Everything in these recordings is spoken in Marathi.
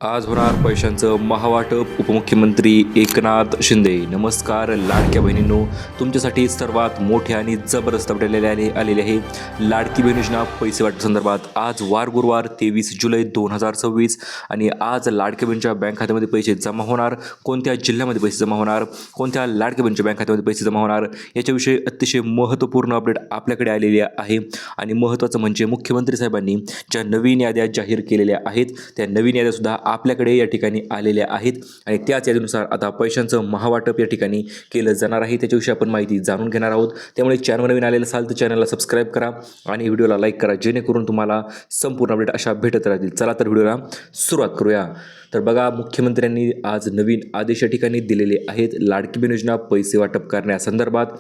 आज होणार पैशांचं महावाटप. उपमुख्यमंत्री एकनाथ शिंदे. नमस्कार लाडक्या बहिणींनो, तुमच्यासाठी सर्वात मोठे आणि जबरदस्त अपडेट आलेले आहे. लाडकी बहीण योजना पैसे वाटप संदर्भात आज वार गुरुवार 23 जुलै 2026 आणि आज लाडक्या बहिणीच्या बँक खात्यामध्ये पैसे जमा होणार. कोणत्या जिल्ह्यामध्ये पैसे जमा होणार, कोणत्या लाडक्या बहिणीच्या बँक खात्यामध्ये पैसे जमा होणार, याच्याविषयी अतिशय महत्त्वपूर्ण अपडेट आपल्याकडे आलेली आहे. आणि महत्त्वाचं म्हणजे मुख्यमंत्री साहेबांनी ज्या नवीन याद्या जाहीर केलेल्या आहेत त्या नवीन याद्यासुद्धा आपल्याकडे या ठिकाणी आलेल्या आहेत आणि त्याच यादीनुसार आता पैशांचं महावाटप या ठिकाणी केलं जाणार आहे. त्याच्याविषयी आपण माहिती जाणून घेणार आहोत. त्यामुळे चॅनल नवीन आलेलं असाल तर चॅनलला सबस्क्राईब करा आणि व्हिडिओला लाईक करा, जेणेकरून तुम्हाला संपूर्ण अपडेट अशा भेटत राहतील. चला तर व्हिडिओला सुरुवात करूया. तर बघा, मुख्यमंत्र्यांनी आज नवीन आदेश या ठिकाणी दिलेले आहेत. लाडकी बहीण योजना पैसे वाटप करण्यासंदर्भात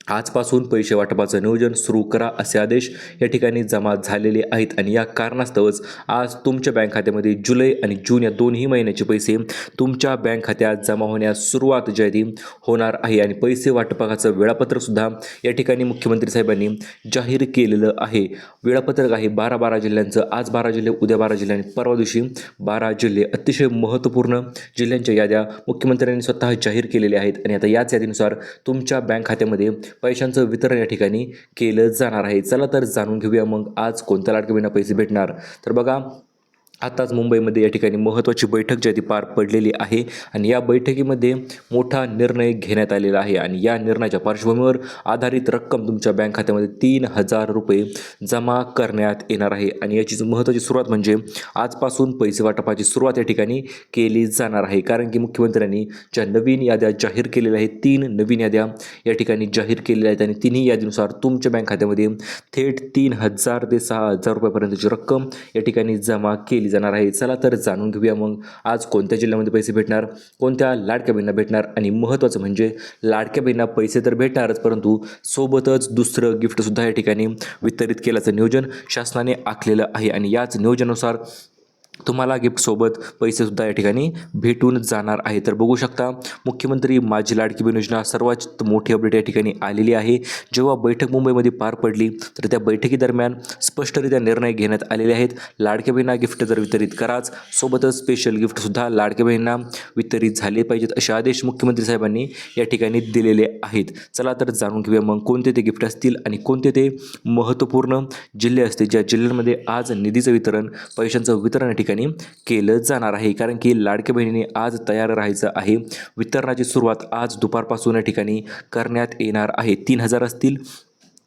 आजपासून पैसे वाटपाचं नियोजन सुरू करा असे आदेश या ठिकाणी जमा झालेले आहेत. आणि या कारणास्तवच आज तुमच्या बँक खात्यामध्ये जुलै आणि जून या दोन्ही महिन्याचे पैसे तुमच्या बँक खात्यात जमा होण्यास सुरुवात जी आहे ती होणार आहे. आणि पैसे वाटपाचं वेळापत्रकसुद्धा या ठिकाणी मुख्यमंत्री साहेबांनी जाहीर केलेलं आहे. वेळापत्रक आहे 12 जिल्ह्यांचं. आज 12 जिल्हे, उद्या 12 जिल्हे आणि परवा दिवशी 12 जिल्हे. अतिशय महत्त्वपूर्ण जिल्ह्यांच्या याद्या मुख्यमंत्र्यांनी स्वतः जाहीर केलेल्या आहेत. आणि आता याच यादीनुसार तुमच्या बँक खात्यामध्ये पैशांचं वितरण या ठिकाणी केलं जाणार आहे. चला तर जाणून घेऊया मग आज कोणत्या लाडक्या बहिणींना पैसे भेटणार. तर बघा, आताच मुंबईमध्ये या ठिकाणी महत्त्वाची बैठक जी आहे ती पार पडलेली आहे आणि या बैठकीमध्ये मोठा निर्णय घेण्यात आलेला आहे. आणि या निर्णयाच्या पार्श्वभूमीवर आधारित रक्कम तुमच्या बँक खात्यामध्ये 3,000 रुपये जमा करण्यात येणार आहे. आणि याची महत्त्वाची सुरुवात म्हणजे आजपासून पैसे वाटपाची सुरुवात या ठिकाणी केली जाणार आहे. कारण की मुख्यमंत्र्यांनी ज्या नवीन याद्या जाहीर केलेल्या आहेत, 3 नवीन याद्या या ठिकाणी जाहीर केलेल्या आहेत आणि तिन्ही यादीनुसार तुमच्या बँक खात्यामध्ये थेट 3,000 ते 6,000 रुपयापर्यंतची रक्कम या ठिकाणी जमा केली जाणार आहे. चला तर जाणून घेऊया मग आज कोणत्या जिल्ह्यामध्ये पैसे भेटणार, कोणत्या लाडक्या बहिणींना भेटणार. आणि महत्त्वाचं म्हणजे लाडक्या बहिणींना पैसे तर भेटणारच, परंतु सोबतच दुसरं गिफ्टसुद्धा या ठिकाणी वितरित केल्याचं नियोजन शासनाने आखलेलं आहे. आणि याच नियोजनानुसार तुम्हाला गिफ्टसोबत पैसेसुद्धा या ठिकाणी भेटून जाणार आहे. तर बघू शकता, मुख्यमंत्री माझी लाडकी बहीण योजना सर्वात मोठी अपडेट या ठिकाणी आलेली आहे. जेव्हा बैठक मुंबईमध्ये पार पडली तर त्या बैठकीदरम्यान स्पष्टरित्या निर्णय घेण्यात आलेले आहेत. लाडक्या बहिणींना गिफ्ट जर वितरित कराच, सोबतच स्पेशल गिफ्टसुद्धा लाडक्या बहिणींना वितरित झाले पाहिजेत असे आदेश मुख्यमंत्री साहेबांनी या ठिकाणी दिलेले आहेत. चला तर जाणून घेऊया मग कोणते ते गिफ्ट असतील आणि कोणते ते महत्त्वपूर्ण जिल्हे असतील ज्या जिल्ह्यांमध्ये आज निधीचं वितरण, पैशांचं वितरण ठिकाणी केलं जाणार आहे. कारण की लाडक्या बहिणीने आज तयार राहायचं आहे. वितरणाची सुरुवात आज दुपारपासून या ठिकाणी करण्यात येणार आहे. 3,000 असतील,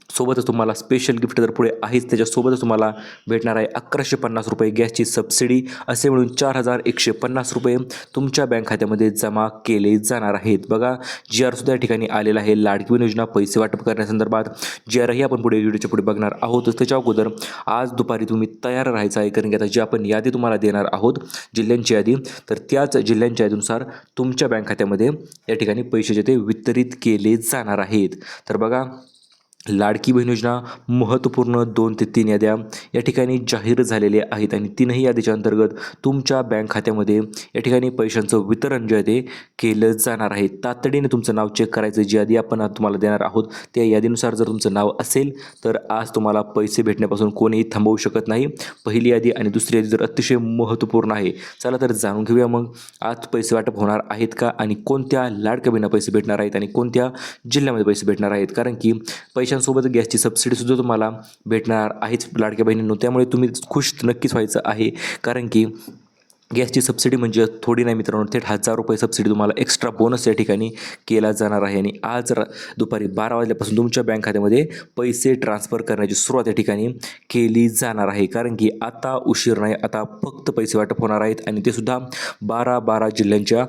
सोबतच तुम्हाला स्पेशल गिफ्ट जर पुढे आहेच त्याच्यासोबतच तुम्हाला भेटणार आहे 1,150 रुपये गॅसची सबसिडी. असे मिळून 4,150 रुपये तुमच्या बँक खात्यामध्ये जमा केले जाणार आहेत. बघा, GR सुद्धा या ठिकाणी आलेला आहे. लाडकी बहीण योजना पैसे वाटप करण्यासंदर्भात GRही आपण पुढे व्हिडिओच्या पुढे बघणार आहोत. त्याच्या अगोदर आज दुपारी तुम्ही तयार राहायचं आहे. कारण की आता जी आपण यादी तुम्हाला देणार आहोत, जिल्ह्यांची यादी, तर त्याच जिल्ह्यांच्या यादीनुसार तुमच्या बँक खात्यामध्ये या ठिकाणी पैसे जे ते वितरित केले जाणार आहेत. तर बघा, लाडकी बहीण योजना महत्त्वपूर्ण 2 ते 3 याद्या या ठिकाणी जाहीर झालेल्या आहेत. आणि तीनही यादीच्या अंतर्गत तुमच्या बँक खात्यामध्ये या ठिकाणी पैशांचं वितरण जे आहे ते केलं जाणार आहे. तातडीने तुमचं नाव चेक करायचं. जी यादी आपण तुम्हाला देणार आहोत त्या यादीनुसार जर तुमचं नाव असेल तर आज तुम्हाला पैसे भेटण्यापासून कोणीही थांबवू शकत नाही. पहिली यादी आणि दुसरी यादी जर अतिशय महत्त्वपूर्ण आहे. चला तर जाणून घेऊया मग आज पैसे वाटप होणार आहेत का आणि कोणत्या लाडक्या बहिणींना पैसे भेटणार आहेत आणि कोणत्या जिल्ह्यामध्ये पैसे भेटणार आहेत. कारण की पैशांसोबत गॅसची सबसिडीसुद्धा तुम्हाला भेटणार आहेच लाडक्या बहिणींनो. त्यामुळे तुम्ही खुश नक्कीच व्हायचं आहे. कारण की गॅसची सबसिडी म्हणजे थोडी नाही मित्रांनो, थेट 1,000 रुपये सबसिडी तुम्हाला एक्स्ट्रा बोनस या ठिकाणी केला जाणार आहे. आणि आज दुपारी 12 वाजल्यापासून तुमच्या बँक खात्यामध्ये पैसे ट्रान्सफर करण्याची सुरुवात या ठिकाणी केली जाणार आहे. कारण की आता उशीर नाही, आता फक्त पैसे वाटप होणार आहेत आणि ते सुद्धा 12 जिल्ह्यांच्या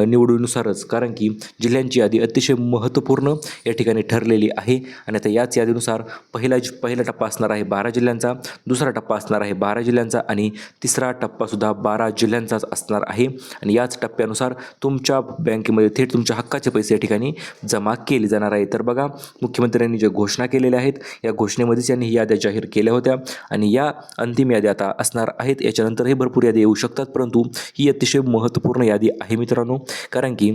निवडीनुसारच. कारण की जिल्ह्यांची यादी अतिशय महत्त्वपूर्ण या ठिकाणी ठरलेली आहे. आणि आता याच यादीनुसार पहिला टप्पा असणार आहे 12 जिल्ह्यांचा, दुसरा टप्पा असणार आहे 12 जिल्ह्यांचा आणि तिसरा टप्पासुद्धा 12 जिल्ह्यांचाच असणार आहे. आणि याच टप्प्यानुसार तुमच्या बँकेमध्ये थेट तुमच्या हक्काचे पैसे या ठिकाणी जमा केले जाणार आहे. तर बघा, मुख्यमंत्र्यांनी ज्या घोषणा केलेल्या आहेत या घोषणेमध्येच यांनी याद्या जाहीर केल्या होत्या आणि या अंतिम याद्या आता असणार आहेत. याच्यानंतरही भरपूर यादी येऊ शकतात, परंतु ही अतिशय महत्त्वपूर्ण यादी आहे मित्रांनो. कारण की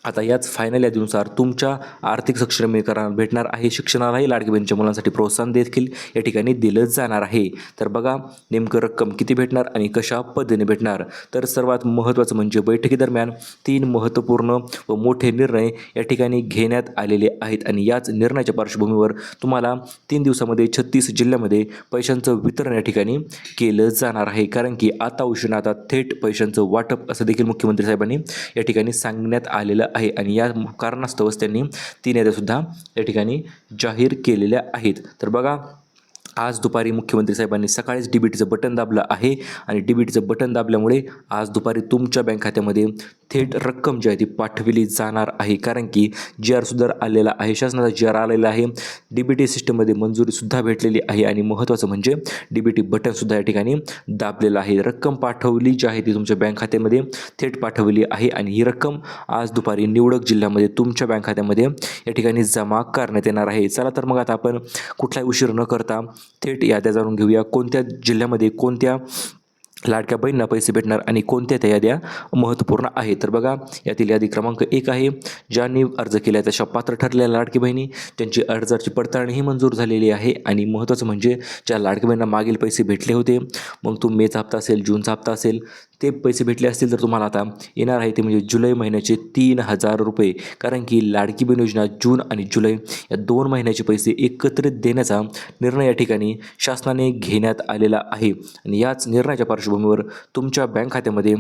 आता याच फायनल यादीनुसार तुमच्या आर्थिक सक्षमीकरणाला भेटणार आहे. शिक्षणालाही लाडकी बहिणीच्या मुलांसाठी प्रोत्साहन देखील या ठिकाणी दिलं जाणार आहे. तर बघा नेमकं रक्कम किती भेटणार आणि कशा पद्धतीने भेटणार. तर सर्वात महत्त्वाचं म्हणजे बैठकीदरम्यान 3 महत्त्वपूर्ण व मोठे निर्णय या ठिकाणी घेण्यात आलेले आहेत आणि याच निर्णयाच्या पार्श्वभूमीवर तुम्हाला 3 दिवसामध्ये 36 जिल्ह्यामध्ये पैशांचं वितरण या ठिकाणी केलं जाणार आहे. कारण की आता उशिरा आता थेट पैशांचं वाटप असं देखील मुख्यमंत्री साहेबांनी या ठिकाणी सांगण्यात आलेलं आहे आणि या कारणास्तवच त्यांनी 3 याद्यासुद्धा या ठिकाणी जाहीर केलेल्या आहेत. तर बघा आज दुपारी मुख्यमंत्री साहेबांनी सकाळीच DBTचं बटन दाबलं आहे आणि DBTचं बटन दाबल्यामुळे आज दुपारी तुमच्या बँक खात्यामध्ये थेट रक्कम जी आहे ती पाठविली जाणार आहे. कारण की GR सुद्धा आलेला आहे, शासनाचा GR आलेला आहे, DBT सिस्टममध्ये मंजुरीसुद्धा भेटलेली आहे आणि महत्त्वाचं म्हणजे DBT बटनसुद्धा या ठिकाणी दाबलेलं आहे. रक्कम पाठवली जी आहे ती तुमच्या बँक खात्यामध्ये थेट पाठवली आहे आणि ही रक्कम आज दुपारी निवडक जिल्ह्यामध्ये तुमच्या बँक खात्यामध्ये या ठिकाणी जमा करण्यात येणार आहे. चला तर मग आता आपण कुठलाही उशीर न करता थेट याद्या जाणून घेऊया. कोणत्या जिल्ह्यामध्ये कोणत्या लाडक्या बहिणींना पैसे भेटणार आणि कोणत्या त्या याद्या महत्त्वपूर्ण आहे. तर बघा यातील यादी क्रमांक 1 आहे, ज्यांनी अर्ज केला तशा पात्र ठरलेल्या लाडकी बहिणी त्यांची अर्जाची पडताळणीही मंजूर झालेली आहे आणि महत्त्वाचं म्हणजे ज्या लाडकी बहिणींना मागील पैसे भेटले होते, मग तो मेचा हप्ता असेल, जूनचा हप्ता असेल, ते पैसे भेटले असतील तर तुम्हाला आता येणार आहे ते म्हणजे जुलै महिन्याचे 3,000 रुपये. कारण की लाडकी बहीण योजना जून आणि जुलै या 2 महिन्याचे पैसे एकत्रित देण्याचा निर्णय या ठिकाणी शासनाने घेण्यात आलेला आहे आणि याच निर्णयाच्या पार्श्वभूमीवर तुमच्या बँक खात्यामध्ये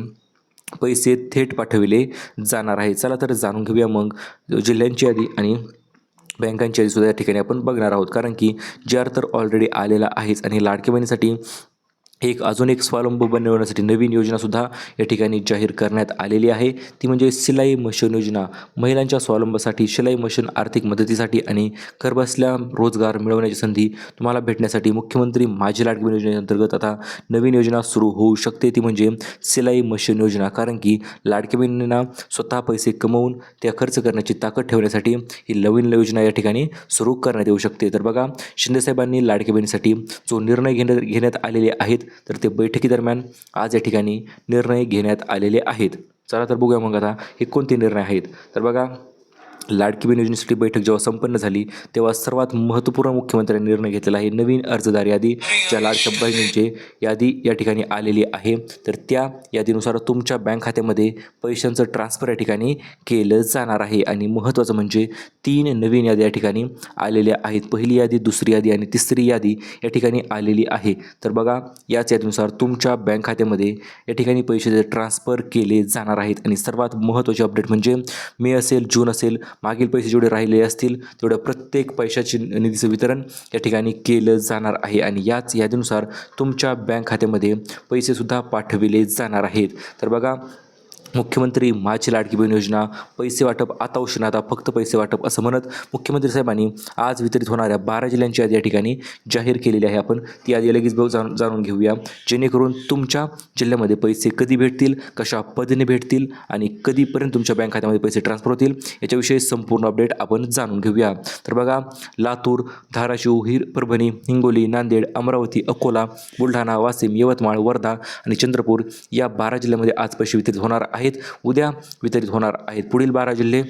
पैसे थेट पाठविले जाणार आहे. चला तर जाणून घेऊया मग जिल्ह्यांची यादी आणि बँकांची यादीसुद्धा या ठिकाणी आपण बघणार आहोत. कारण की GR तर ऑलरेडी आलेला आहेच आणि लाडकी बहिणीसाठी अजून एक स्वावलंबी बनवण्यासाठी नवीन योजनासुद्धा या ठिकाणी जाहीर करण्यात आलेली आहे. ती म्हणजे सिलाई मशीन योजना. महिलांच्या स्वावलंबीसाठी शिलाई मशीन आर्थिक मदतीसाठी आणि घरबसल्या रोजगार मिळवण्याची संधी तुम्हाला भेटण्यासाठी मुख्यमंत्री माझी लाडकी बहीण योजनेअंतर्गत आता नवीन योजना सुरू होऊ शकते. ती म्हणजे सिलाई मशीन योजना. कारण की लाडकी बहिणींना स्वतः पैसे कमवून त्या खर्च करण्याची ताकद ठेवण्यासाठी ही नवीन योजना या ठिकाणी सुरू करण्यात येऊ शकते. तर बघा शिंदेसाहेबांनी लाडकी बहिणीसाठी जो निर्णय घेण्यात आलेले आहेत तर ते बैठकीदरम्यान आज या ठिकाणी निर्णय घेण्यात आलेले आहेत. चला तर बघूया मग आता हे कोणते निर्णय आहेत. तर बघा लाडकी बहीण योजनेसाठी बैठक जेव्हा संपन्न झाली तेव्हा सर्वात महत्त्वपूर्ण मुख्यमंत्र्यांनी निर्णय घेतलेला आहे. नवीन अर्जदार यादी ज्या लाडक्या बहिणींची यादी या ठिकाणी आलेली आहे तर त्या यादीनुसार तुमच्या बँक खात्यामध्ये पैशांचं ट्रान्सफर या ठिकाणी केलं जाणार आहे आणि महत्त्वाचं म्हणजे 3 नवीन यादी या ठिकाणी आलेल्या आहेत. पहिली यादी, दुसरी यादी आणि तिसरी यादी या ठिकाणी आलेली आहे. तर बघा याच यादीनुसार तुमच्या बँक खात्यामध्ये या ठिकाणी पैसे ट्रान्सफर केले जाणार आहेत आणि सर्वात महत्त्वाची अपडेट म्हणजे मे असेल, जून असेल, मागील पैसे जेवढे राहिले असतील तेवढ्या प्रत्येक पैशाचे निधीचं वितरण या ठिकाणी केलं जाणार आहे आणि याच यादीनुसार तुमच्या बँक खात्यामध्ये पैसेसुद्धा पाठविले जाणार आहेत. तर बघा मुख्यमंत्री माझी लाडकी बहीण योजना पैसे वाटप आता उशिरा आता फक्त पैसे वाटप असं म्हणत मुख्यमंत्री साहेबांनी आज वितरित होणाऱ्या 12 जिल्ह्यांची यादी या ठिकाणी जाहीर केलेली आहे. आपण ती यादी लगेच जाणून घेऊया जेणेकरून तुमच्या जिल्ह्यामध्ये पैसे कधी भेटतील, कशा पद्धतीने भेटतील आणि कधीपर्यंत तुमच्या बँक खात्यामध्ये पैसे ट्रान्सफर होतील याच्याविषयी संपूर्ण अपडेट आपण जाणून घेऊया. तर बघा लातूर, धाराशिव, परभणी, हिंगोली, नांदेड, अमरावती, अकोला, बुलढाणा, वाशिम, यवतमाळ, वर्धा आणि चंद्रपूर या 12 जिल्ह्यामध्ये आज पैसे वितरित होणार आहेत. उद्या वितरित होणार आहेत. पुढील 12 जिल्हे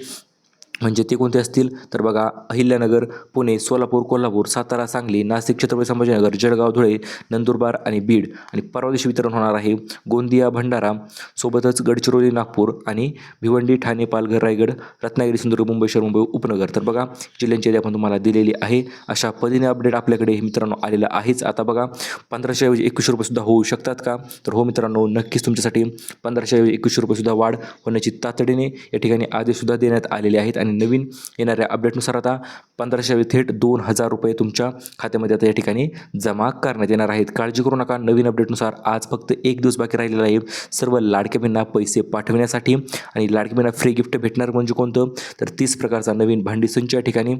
म्हणजे ते कोणते असतील तर बघा अहिल्यानगर, पुणे, सोलापूर, कोल्हापूर, सातारा, सांगली, नाशिक, छत्रपती संभाजीनगर, जळगाव, धुळे, नंदुरबार आणि बीड आणि परवा दिवशी वितरण होणार आहे गोंदिया, भंडारा, सोबतच गडचिरोली, नागपूर आणि भिवंडी, ठाणे, पालघर, रायगड, रत्नागिरी, सिंधुदुर्ग, मुंबई शहर, मुंबई उपनगर. तर बघा जिल्ह्यांची यादी आपण तुम्हाला दिलेली आहे. अशा पद्धतीने अपडेट आपल्याकडे मित्रांनो आलेलं आहेच. आता बघा 1500 ऐवजी 2100 रुपयेसुद्धा होऊ शकतात का तर हो मित्रांनो, नक्कीच तुमच्यासाठी 1500 ऐवजी 2100 रुपयेसुद्धा वाढ होण्याची तातडीने या ठिकाणी आदेशसुद्धा देण्यात आलेले आहेत आणि नवीन येणाऱ्या अपडेटनुसार आता 1500 थेट 2000 रुपये तुमच्या खात्यामध्ये आता या ठिकाणी जमा करण्यात येणार आहेत. काळजी करू नका. नवीन अपडेटनुसार आज फक्त 1 दिवस बाकी राहिलेला आहे सर्व लाडक्या बहिणींना पैसे पाठविण्यासाठी आणि लाडक्या बहिणींना फ्री गिफ्ट भेटणार म्हणजे कोणतं तर 30 प्रकारचा नवीन भांडी संच या ठिकाणी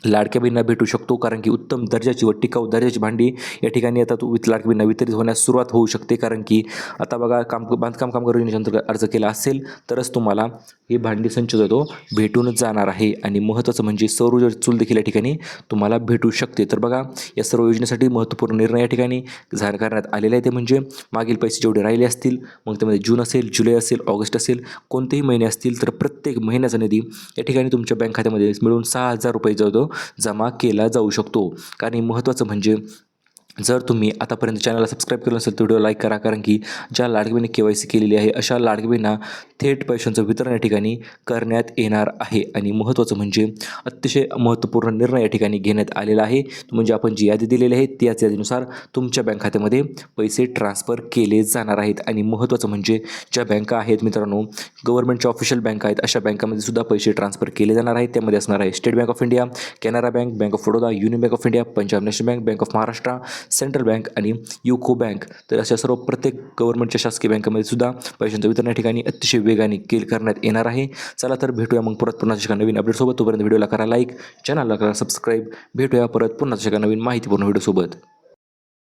लाडक्या बहिणींना भेटू शकतो, कारण की उत्तम दर्जाची व टिकाऊ दर्जाची भांडी या ठिकाणी आता लाडक्या बहिणींना वितरित होण्यास सुरुवात होऊ शकते. कारण की आता बघा बांधकाम कामगार योजनेच्या अंतर्गत अर्ज केला असेल तरच तुम्हाला ही भांडी संच जो तो भेटून जाणार आहे. आणि महत्त्वाचं म्हणजे सौर ऊर्जा चूल देखील या ठिकाणी तुम्हाला भेटू शकते. तर बघा या सर्व योजनेसाठी महत्त्वपूर्ण निर्णय या ठिकाणी जाहीर करण्यात आलेला आहे. ते म्हणजे मागील पैसे जेवढे राहिले असतील, मग त्यामध्ये जून असेल, जुलै असेल, ऑगस्ट असेल, कोणतेही महिने असतील, तर प्रत्येक महिन्याचा निधी या ठिकाणी तुमच्या बँक खात्यामध्ये मिळून 6,000 रुपये जो जमा केला जाऊ शकतो. कारण महत्त्वाचं म्हणजे जर तुम्ही आतापर्यंत चॅनलला सबस्क्राईब केलं नसेल तर व्हिडिओ लाईक करा, कारण की ज्या लाडकी बहिणी KYC केलेली आहे अशा लाडकी बहिणींना थेट पैशांचं वितरण या ठिकाणी करण्यात येणार आहे. आणि महत्त्वाचं म्हणजे अतिशय महत्त्वपूर्ण निर्णय या ठिकाणी घेण्यात आलेला आहे. म्हणजे आपण जी यादी दिलेली आहे त्याच यादीनुसार तुमच्या बँक खात्यामध्ये पैसे ट्रान्सफर केले जाणार आहेत. आणि महत्त्वाचं म्हणजे ज्या बँका आहेत मित्रांनो, गव्हर्नमेंटच्या ऑफिशियल बँका आहेत, अशा बँकामध्ये सुद्धा पैसे ट्रान्सफर केले जाणार आहेत. त्यामध्ये असणार आहे state bank of India, Canara bank, bank of Baroda, union bank of India, Punjab national bank, bank of Maharashtra, central bank आणि युको बँक. तर अशा सर्व प्रत्येक गव्हर्नमेंटच्या शासकीय बँकामध्ये सुद्धा पैशांचं वितरण या ठिकाणी अतिशय वेगाने करण्यात येणार आहे. चला तर भेटूया मग परत पुन्हा नवीन अपडेटसोबत. तोपर्यंत व्हिडिओला करा लाईक, चॅनलला करा सबस्क्राईब. भेटूया परत पुन्हा नवीन माहितीपूर्ण व्हिडिओसोबत.